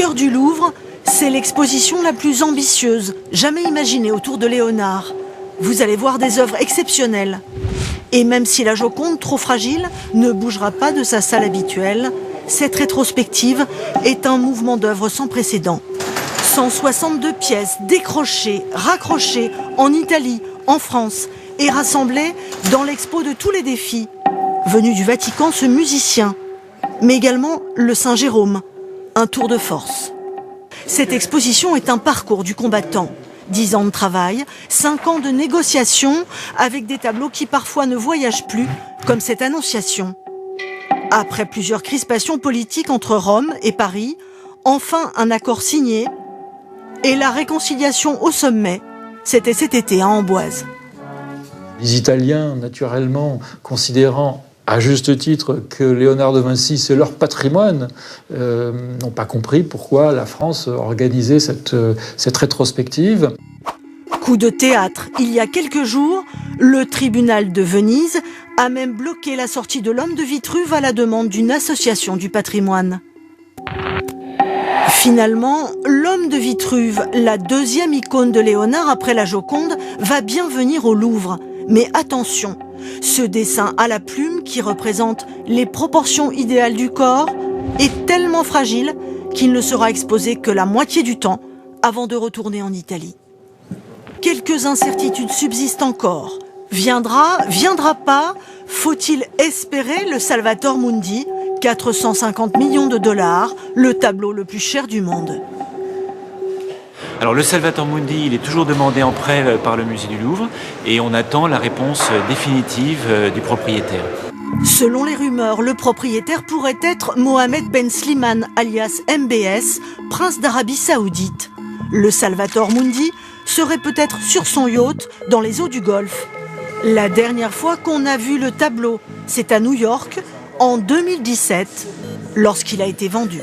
cœur du Louvre, c'est l'exposition la plus ambitieuse jamais imaginée autour de Léonard. Vous allez voir des œuvres exceptionnelles. Et même si la Joconde, trop fragile, ne bougera pas de sa salle habituelle, cette rétrospective est un mouvement d'œuvre sans précédent. 162 pièces décrochées, raccrochées en Italie, en France et rassemblées dans l'expo de tous les défis. Venu du Vatican, ce musicien, mais également le Saint-Jérôme, un tour de force. Cette exposition est un parcours du combattant. 10 ans de travail, 5 ans de négociations avec des tableaux qui parfois ne voyagent plus, comme cette Annonciation. Après plusieurs crispations politiques entre Rome et Paris, enfin un accord signé et la réconciliation au sommet. C'était cet été à Amboise. Les Italiens, naturellement, considérant à juste titre que Léonard de Vinci, c'est leur patrimoine, n'ont pas compris pourquoi la France organisait cette rétrospective. Coup de théâtre, il y a quelques jours, le tribunal de Venise a même bloqué la sortie de l'homme de Vitruve à la demande d'une association du patrimoine. Finalement, l'homme de Vitruve, la deuxième icône de Léonard après la Joconde, va bien venir au Louvre. Mais attention, ce dessin à la plume qui représente les proportions idéales du corps est tellement fragile qu'il ne sera exposé que la moitié du temps avant de retourner en Italie. Quelques incertitudes subsistent encore. Viendra pas? Faut-il espérer le Salvator Mundi, 450 millions de dollars, le tableau le plus cher du monde? Alors le Salvator Mundi, il est toujours demandé en prêt par le musée du Louvre et on attend la réponse définitive du propriétaire. Selon les rumeurs, le propriétaire pourrait être Mohamed Ben Slimane, alias MBS, prince d'Arabie Saoudite. Le Salvator Mundi serait peut-être sur son yacht dans les eaux du Golfe. La dernière fois qu'on a vu le tableau, c'est à New York, en 2017, lorsqu'il a été vendu.